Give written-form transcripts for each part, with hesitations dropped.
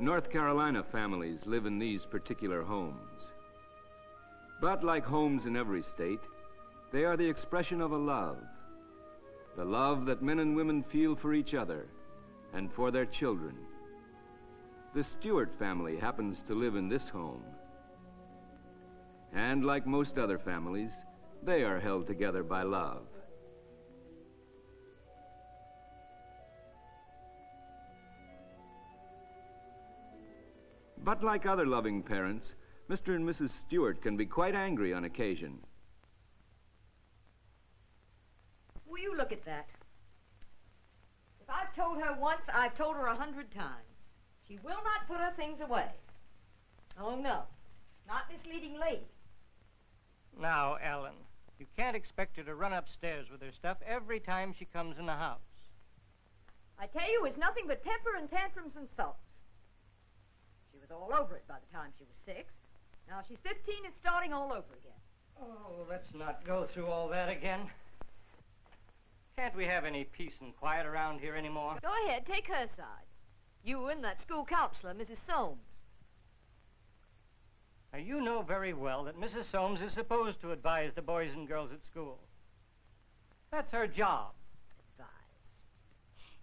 North Carolina families live in these particular homes. But like homes in every state, they are the expression of a love. The love that men and women feel for each other and for their children. The Stewart family happens to live in this home. And like most other families, they are held together by love. But like other loving parents, Mr. and Mrs. Stewart can be quite angry on occasion. Will you look at that? If I've told her once, I've told her 100 times. She will not put her things away. Oh, no. Not this leading lady. Now, Ellen, you can't expect her to run upstairs with her stuff every time she comes in the house. I tell you, it's nothing but temper and tantrums and sulks. She was all over it by the time she was 6. Now she's 15 and starting all over again. Oh, let's not go through all that again. Can't we have any peace and quiet around here anymore? Go ahead, take her side. You and that school counselor, Mrs. Soames. Now, you know very well that Mrs. Soames is supposed to advise the boys and girls at school. That's her job. Advise.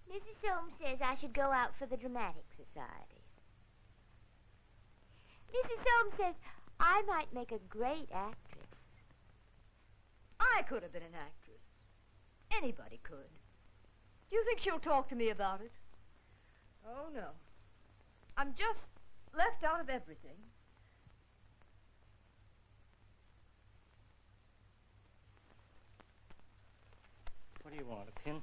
Mrs. Soames says I should go out for the dramatic society. Mrs. Soames says I might make a great actress. I could have been an actress. Anybody could. Do you think she'll talk to me about it? Oh, no. I'm just left out of everything. What do you want, a pin?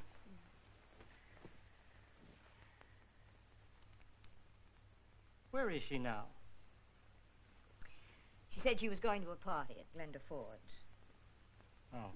Where is she now? She said she was going to a party at Glenda Ford's. Oh.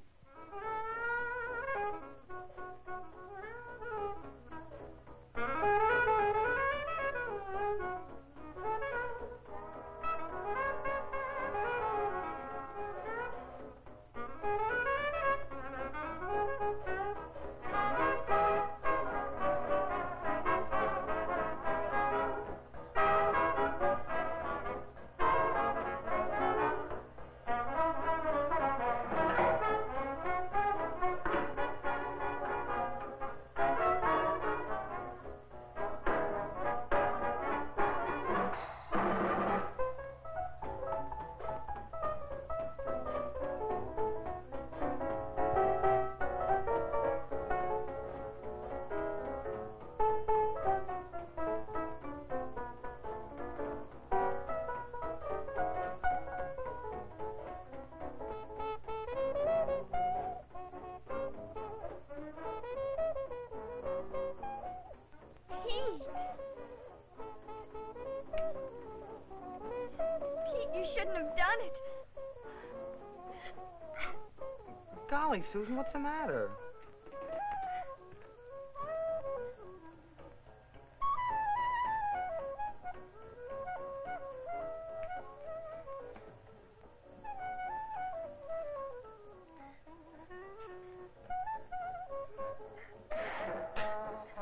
Golly, Susan, what's the matter?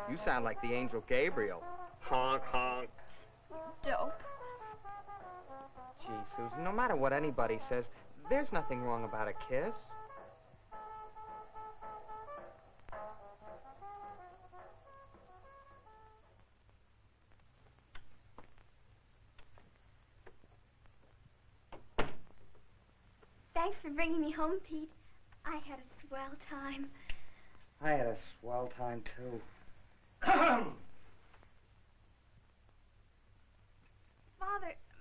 You sound like the angel Gabriel. Honk, honk. Dope. Gee, Susan, no matter what anybody says, there's nothing wrong about a kiss. Thanks for bringing me home, Pete. I had a swell time. I had a swell time, too.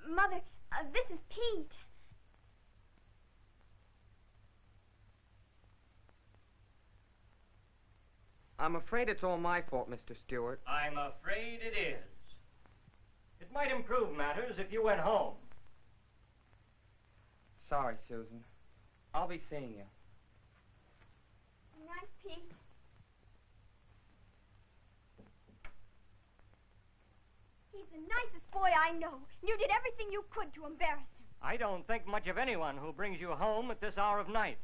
Mother, this is Pete. I'm afraid it's all my fault, Mr. Stewart. I'm afraid it is. It might improve matters if you went home. Sorry, Susan. I'll be seeing you. Good night, Pete. He's the nicest boy I know. You did everything you could to embarrass him. I don't think much of anyone who brings you home at this hour of night.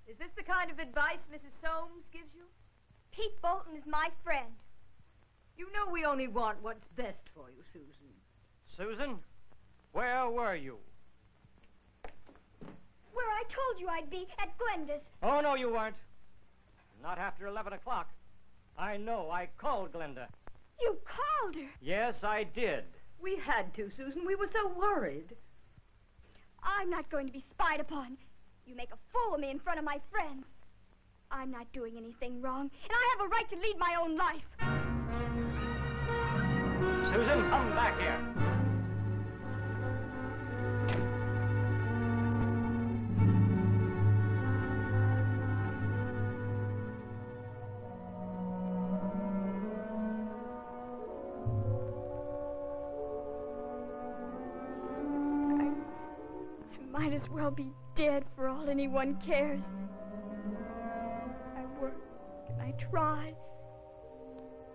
Is this the kind of advice Mrs. Soames gives you? Pete Bolton is my friend. You know we only want what's best for you, Susan. Susan, where were you? Where I told you I'd be, at Glenda's. Oh, no, you weren't. Not after 11 o'clock. I know. I called Glenda. You called her. Yes, I did. We had to, Susan. We were so worried. I'm not going to be spied upon. You make a fool of me in front of my friends. I'm not doing anything wrong, and I have a right to lead my own life. Susan, come back here. I might as well be dead for all anyone cares. I work and I try.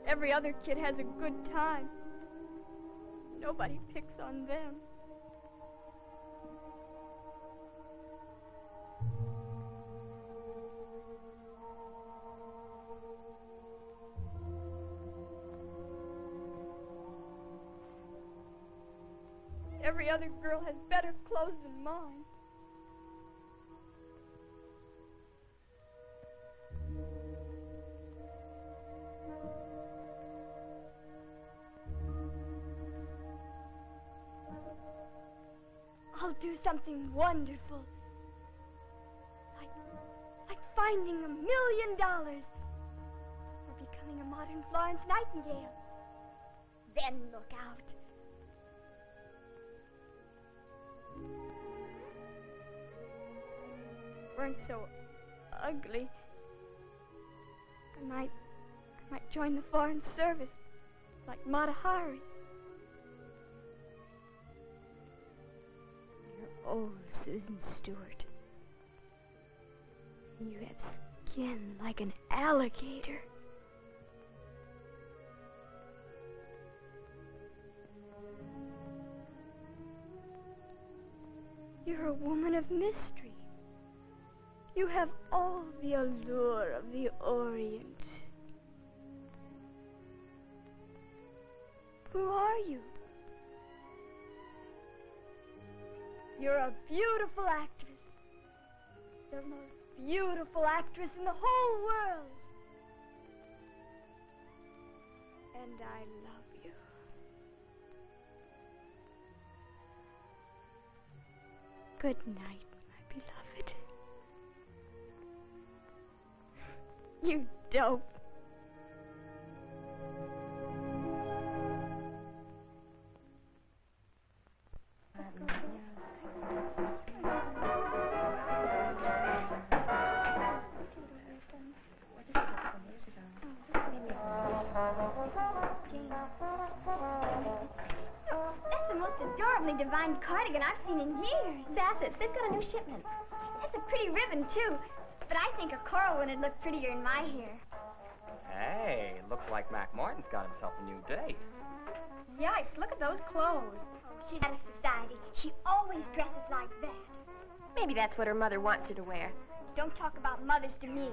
Every other kid has a good time. Nobody picks on them. Every other girl has better clothes than mine. I'll do something wonderful. Like finding $1 million. Or becoming a modern Florence Nightingale. Then look out. Weren't so ugly. I might join the Foreign Service, like Mata Hari. You're old, Susan Stewart. And you have skin like an alligator. You're a woman of mystery. You have all the allure of the Orient. Who are you? You're a beautiful actress. The most beautiful actress in the whole world. And I love you. Good night, my beloved. You dope. That's the most adorably divine cardigan I've seen in years. Bassett's, they've got a new shipment. That's a pretty ribbon, too. But I think a coral one would look prettier in my hair. Hey, looks like Mac Martin's got himself a new date. Yikes, look at those clothes. She's out of society. She always dresses like that. Maybe that's what her mother wants her to wear. Don't talk about mothers to me.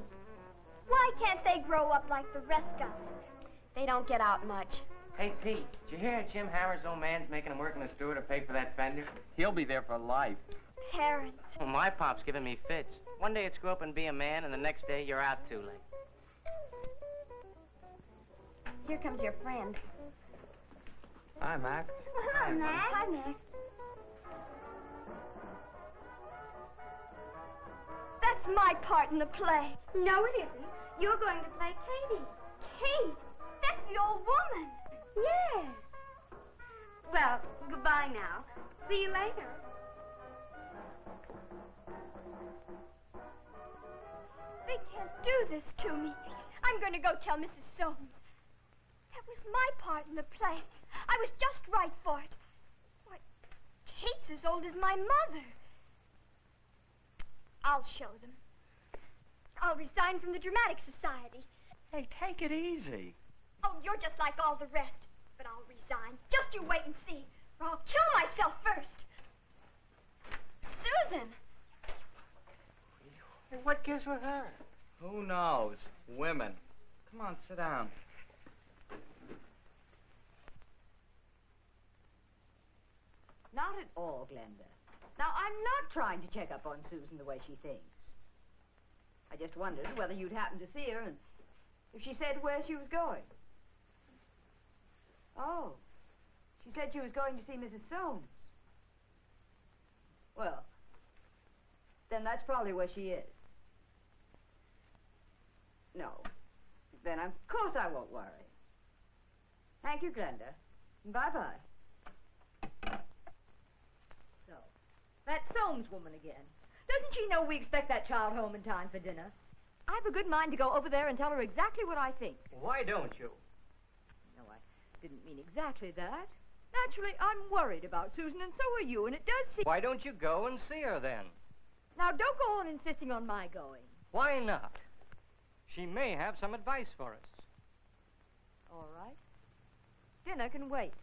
Why can't they grow up like the rest of us? They don't get out much. Hey, Pete, did you hear Jim Hammer's old man's making him work in the store to pay for that fender? He'll be there for life. Parents. Well, my pop's giving me fits. One day it's grow up and be a man, and the next day you're out too late. Here comes your friend. Hi, Mac. Hello, Mac. Hi, Mac. That's my part in the play. No, it isn't. You're going to play Katie. Kate, that's the old woman. Yes. Well, goodbye now. See you later. They can't do this to me. I'm going to go tell Mrs. Soames. That was my part in the play. I was just right for it. Why, Kate's as old as my mother. I'll show them. I'll resign from the Dramatic Society. Hey, take it easy. Oh, you're just like all the rest. But I'll resign. Just you wait and see. Or I'll kill myself first. Susan! And what gives with her? Who knows? Women. Come on, sit down. Not at all, Glenda. Now, I'm not trying to check up on Susan the way she thinks. I just wondered whether you'd happen to see her and if she said where she was going. Oh, she said she was going to see Mrs. Soames. Well, then that's probably where she is. No. Then, of course, I won't worry. Thank you, Glenda. Bye-bye. So, that Soames woman again. Doesn't she know we expect that child home in time for dinner? I have a good mind to go over there and tell her exactly what I think. Why don't you? No, I didn't mean exactly that. Naturally, I'm worried about Susan, and so are you, and it does seem... Why don't you go and see her then? Now, don't go on insisting on my going. Why not? She may have some advice for us. All right. Dinner can wait.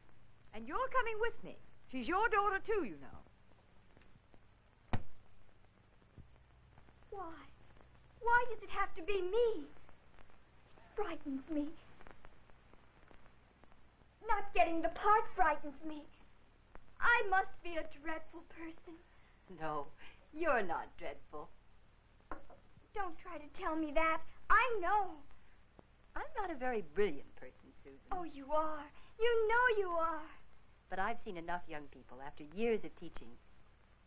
And you're coming with me. She's your daughter, too, you know. Why? Why does it have to be me? Frightens me. Not getting the part frightens me. I must be a dreadful person. No, you're not dreadful. Don't try to tell me that. I know. I'm not a very brilliant person, Susan. Oh, you are. You know you are. But I've seen enough young people, after years of teaching,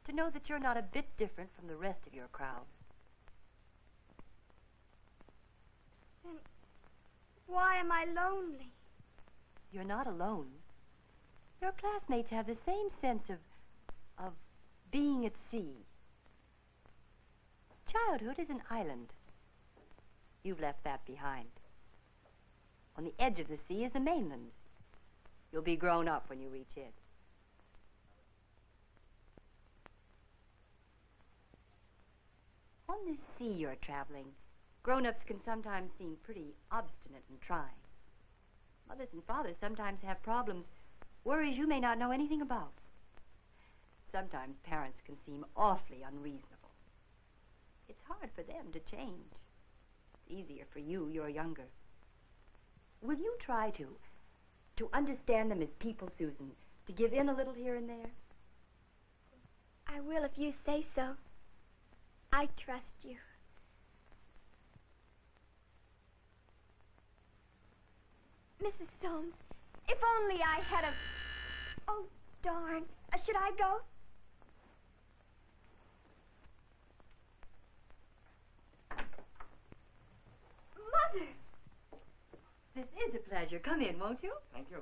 to know that you're not a bit different from the rest of your crowd. Then why am I lonely? You're not alone. Your classmates have the same sense of being at sea. Childhood is an island. You've left that behind. On the edge of the sea is the mainland. You'll be grown up when you reach it. On this sea you're traveling, grown-ups can sometimes seem pretty obstinate and trying. Mothers and fathers sometimes have problems, worries you may not know anything about. Sometimes parents can seem awfully unreasonable. It's hard for them to change. It's easier for you, you're younger. Will you try to understand them as people, Susan, to give in a little here and there? I will if you say so. I trust you. Mrs. Soames, if only I had a... Oh, darn. Should I go? Mother! This is a pleasure. Come in, won't you? Thank you.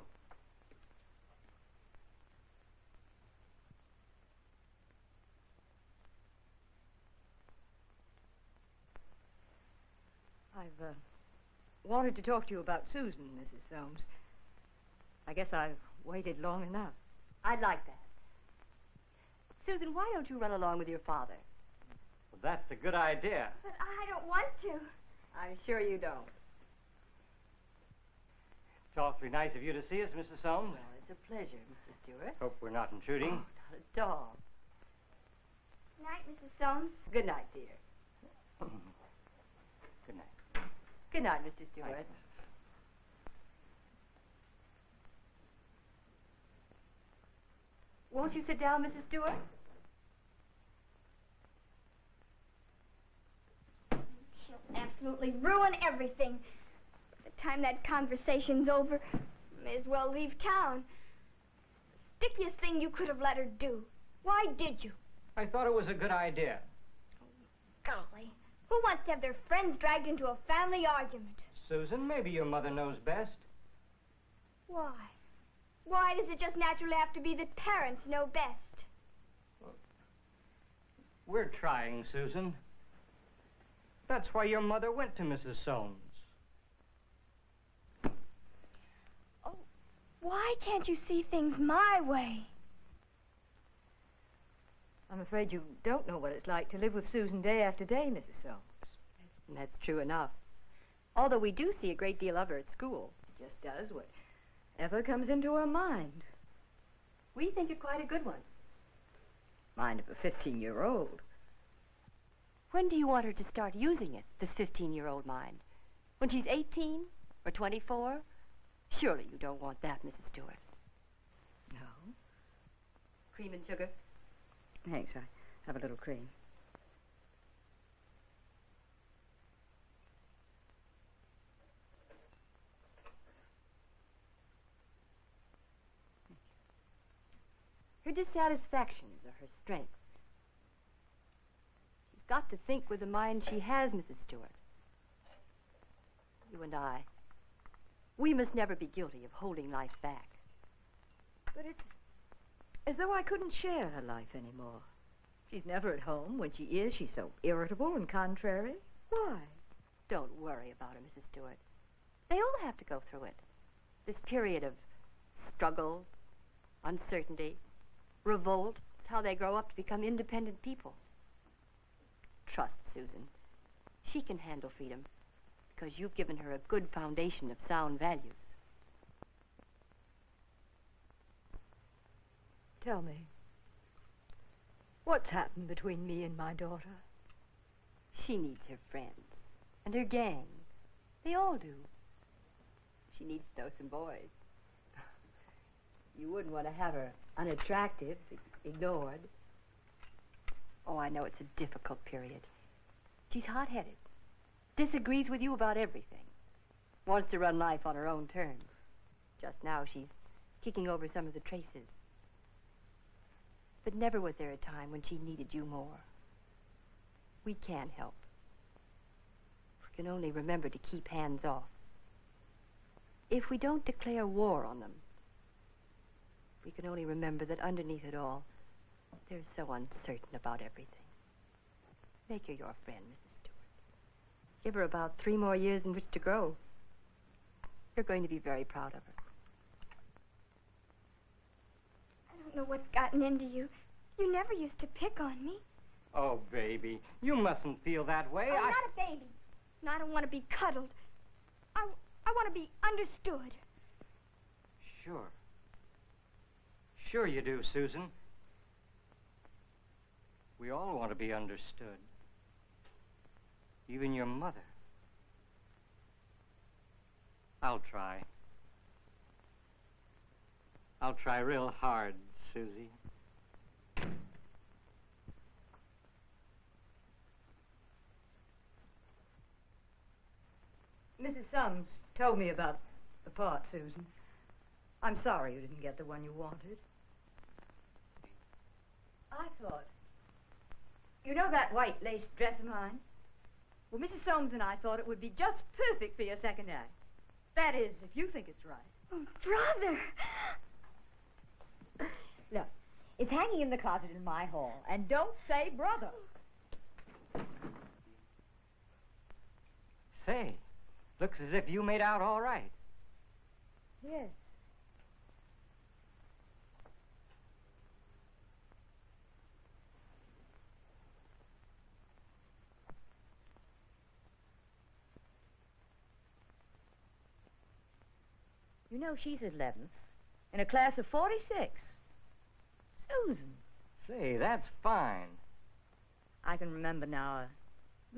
I've wanted to talk to you about Susan, Mrs. Soames. I guess I've waited long enough. I'd like that. Susan, why don't you run along with your father? Well, that's a good idea. But I don't want to. I'm sure you don't. It's awfully nice of you to see us, Mrs. Soames. Well, it's a pleasure, Mr. Stewart. Hope we're not intruding. Oh, not at all. Night, Mrs. Soames. Good night, dear. Good night. Good night, Mr. Stewart. Night. Won't you sit down, Mrs. Stewart? She'll absolutely ruin everything. By the time that conversation's over, may as well leave town. Stickiest thing you could have let her do. Why did you? I thought it was a good idea. Golly. Who wants to have their friends dragged into a family argument? Susan, maybe your mother knows best. Why? Why does it just naturally have to be that parents know best? We're trying, Susan. That's why your mother went to Mrs. Soames. Oh, why can't you see things my way? I'm afraid you don't know what it's like to live with Susan day after day, Mrs. Soames. And that's true enough. Although we do see a great deal of her at school. She just does whatever comes into her mind. We think it quite a good one. Mind of a 15-year-old. When do you want her to start using it, this 15-year-old mind? When she's 18 or 24? Surely you don't want that, Mrs. Stewart. No. Cream and sugar? Thanks, I have a little cream. Her dissatisfactions are her strengths. She's got to think with the mind she has, Mrs. Stewart. You and I, we must never be guilty of holding life back. But it's as though I couldn't share her life anymore. She's never at home. When she is, she's so irritable and contrary. Why? Don't worry about her, Mrs. Stewart. They all have to go through it. This period of struggle, uncertainty, revolt. It's how they grow up to become independent people. Trust Susan. She can handle freedom because you've given her a good foundation of sound values. Tell me, what's happened between me and my daughter? She needs her friends and her gang. They all do. She needs to know some boys. You wouldn't want to have her unattractive, ignored. Oh, I know it's a difficult period. She's hot-headed, disagrees with you about everything, wants to run life on her own terms. Just now she's kicking over some of the traces. But never was there a time when she needed you more. We can help. We can only remember to keep hands off. If we don't declare war on them, we can only remember that underneath it all, they're so uncertain about everything. Make her your friend, Mrs. Stewart. Give her about 3 more years in which to grow. You're going to be very proud of her. I don't know what's gotten into you. You never used to pick on me. Oh, baby, you mustn't feel that way. I'm not a baby. And I don't want to be cuddled. I want to be understood. Sure. Sure you do, Susan. We all want to be understood. Even your mother. I'll try. I'll try real hard, Susie. Mrs. Sums told me about the part, Susan. I'm sorry you didn't get the one you wanted. I thought... You know that white lace dress of mine? Well, Mrs. Soames and I thought it would be just perfect for your second act. That is, if you think it's right. Oh, brother! Look, it's hanging in the closet in my hall. And don't say brother. Say, looks as if you made out all right. Yes. You know, she's 11th in a class of 46. Susan. Say, that's fine. I can remember now a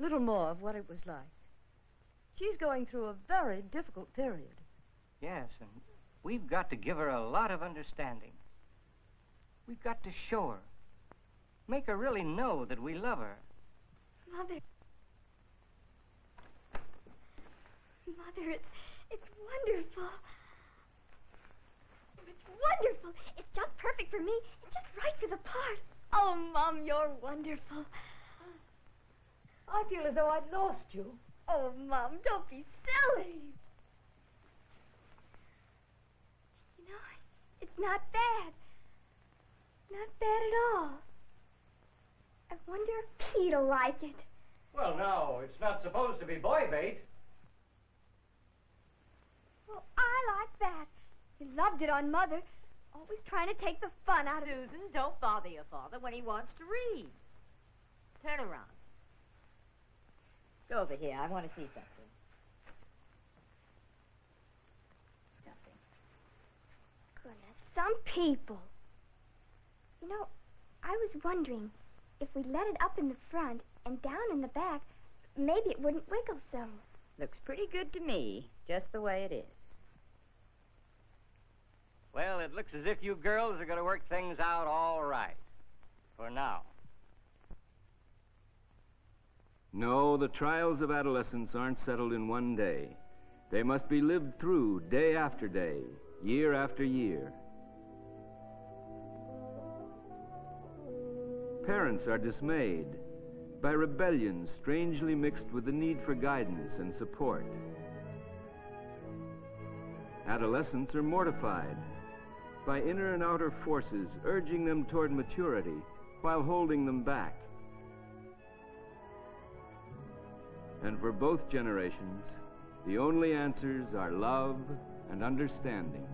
little more of what it was like. She's going through a very difficult period. Yes, and we've got to give her a lot of understanding. We've got to show her. Make her really know that we love her. Mother, it's wonderful. It's wonderful. It's just perfect for me. It's just right for the part. Oh, Mom, you're wonderful. I feel as though I'd lost you. Oh, Mom, don't be silly. You know, it's not bad. Not bad at all. I wonder if Pete'll like it. Well, no, it's not supposed to be boy bait. Well, I like that. He loved it on Mother. Always trying to take the fun out of it. Susan, don't bother your father when he wants to read. Turn around. Go over here. I want to see something. Nothing. Goodness, some people. You know, I was wondering if we let it up in the front and down in the back, maybe it wouldn't wiggle so. Looks pretty good to me, just the way it is. Well, it looks as if you girls are going to work things out all right. For now. No, the trials of adolescence aren't settled in one day. They must be lived through day after day, year after year. Parents are dismayed by rebellion strangely mixed with the need for guidance and support. Adolescents are mortified by inner and outer forces urging them toward maturity while holding them back. And for both generations, the only answers are love and understanding.